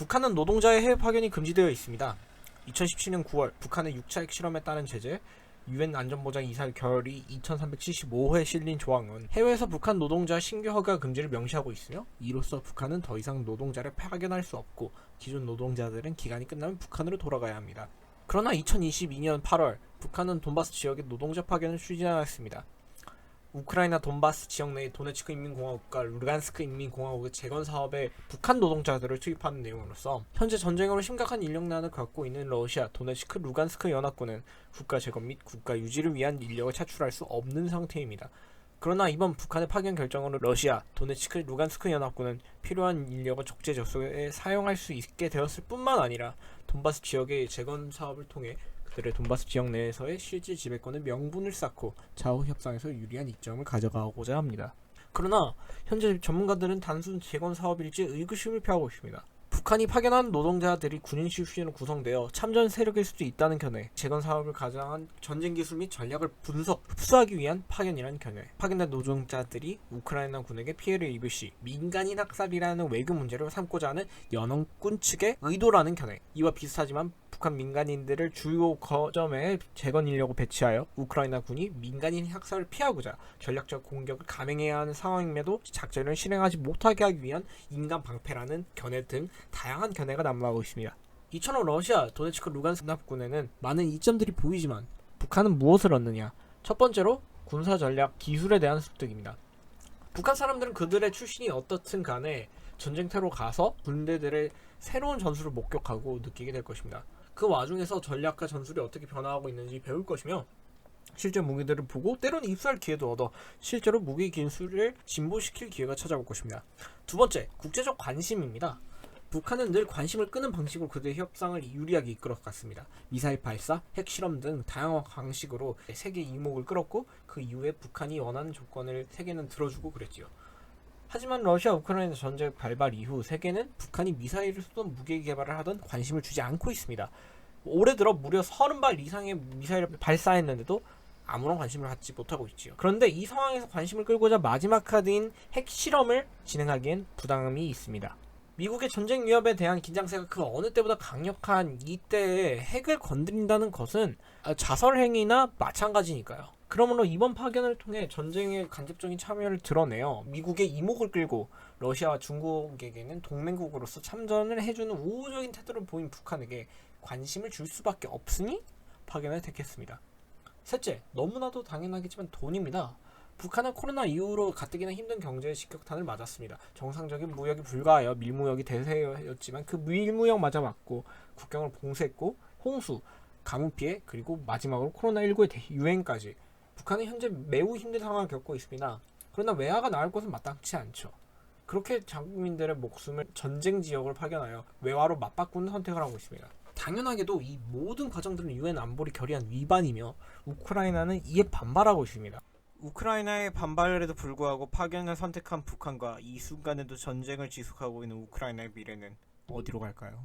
북한은 노동자의 해외 파견이 금지되어 있습니다. 2017년 9월 북한의 6차 핵실험에 따른 제재, UN 안전보장 이사회 결의 2375호에 실린 조항은 해외에서 북한 노동자 신규 허가 금지를 명시하고 있으며, 이로써 북한은 더 이상 노동자를 파견할 수 없고 기존 노동자들은 기간이 끝나면 북한으로 돌아가야 합니다. 그러나 2022년 8월 북한은 돈바스 지역의 노동자 파견을 추진하였습니다. 우크라이나 돈바스 지역 내의 도네츠크 인민공화국과 루간스크 인민공화국의 재건 사업에 북한 노동자들을 투입하는 내용으로서 현재 전쟁으로 심각한 인력난을 겪고 있는 러시아 도네츠크 루간스크 연합군은 국가 재건 및 국가 유지를 위한 인력을 차출할 수 없는 상태입니다. 그러나 이번 북한의 파견 결정으로 러시아 도네츠크 루간스크 연합군은 필요한 인력을 적재적소에 사용할 수 있게 되었을 뿐만 아니라 돈바스 지역의 재건 사업을 통해 그들의 돈바스 지역 내에서의 실질 지배권의 명분을 쌓고 좌우 협상에서 유리한 이점을 가져가고자 합니다. 그러나 현재 전문가들은 단순 재건 사업일지 의구심을 표하고 있습니다. 북한이 파견한 노동자들이 군인 출신으로 구성되어 참전 세력일 수도 있다는 견해, 재건 사업을 가장한 전쟁 기술 및 전략을 분석, 흡수하기 위한 파견이라는 견해, 파견된 노동자들이 우크라이나 군에게 피해를 입을 시 민간인 학살이라는 외교 문제를 삼고자 하는 연합군 측의 의도라는 견해, 이와 비슷하지만 북한 민간인들을 주요 거점에 재건 인력을 배치하여 우크라이나 군이 민간인 학살을 피하고자 전략적 공격을 감행해야 하는 상황임에도 작전을 실행하지 못하게 하기 위한 인간 방패라는 견해 등 다양한 견해가 난무하고 있습니다. 이처럼 러시아 도네츠크 루간스크 연합군에는 많은 이점들이 보이지만 북한은 무엇을 얻느냐? 첫 번째로 군사 전략 기술에 대한 습득입니다. 북한 사람들은 그들의 출신이 어떻든 간에 전쟁터로 가서 군대들의 새로운 전술을 목격하고 느끼게 될 것입니다. 그 와중에서 전략과 전술이 어떻게 변화하고 있는지 배울 것이며, 실제 무기들을 보고 때로는 입수할 기회도 얻어 실제로 무기 기술을 진보시킬 기회가 찾아올 것입니다. 두 번째, 국제적 관심입니다. 북한은 늘 관심을 끄는 방식으로 그들의 협상을 유리하게 이끌어갔습니다. 미사일 발사, 핵실험 등 다양한 방식으로 세계 이목을 끌었고, 그 이후에 북한이 원하는 조건을 세계는 들어주고 그랬지요. 하지만 러시아 우크라이나 전쟁 발발 이후 세계는 북한이 미사일을 쏘던 무기 개발을 하던 관심을 주지 않고 있습니다. 올해 들어 무려 30발 이상의 미사일을 발사했는데도 아무런 관심을 갖지 못하고 있지요. 그런데 이 상황에서 관심을 끌고자 마지막 카드인 핵실험을 진행하기엔 부담이 있습니다. 미국의 전쟁 위협에 대한 긴장세가 그 어느 때보다 강력한 이때에 핵을 건드린다는 것은 자살행위나 마찬가지니까요. 그러므로 이번 파견을 통해 전쟁에 간접적인 참여를 드러내어 미국의 이목을 끌고 러시아와 중국에게는 동맹국으로서 참전을 해주는 우호적인 태도를 보인 북한에게 관심을 줄 수밖에 없으니 파견을 택했습니다. 셋째, 너무나도 당연하겠지만 돈입니다. 북한은 코로나 이후로 가뜩이나 힘든 경제의 직격탄을 맞았습니다. 정상적인 무역이 불가하여 밀무역이 대세였지만 그 밀무역 마저 맞고 국경을 봉쇄했고 홍수, 가뭄 피해, 그리고 마지막으로 코로나19의 유행까지 북한은 현재 매우 힘든 상황을 겪고 있습니다. 그러나 외화가 나올 것은 마땅치 않죠. 그렇게 자국민들의 목숨을 전쟁 지역을 파견하여 외화로 맞바꾸는 선택을 하고 있습니다. 당연하게도 이 모든 과정들은 UN 안보리 결의안 위반이며 우크라이나는 이에 반발하고 있습니다. 우크라이나의 반발에도 불구하고 파견을 선택한 북한과 이 순간에도 전쟁을 지속하고 있는 우크라이나의 미래는 어디로 갈까요?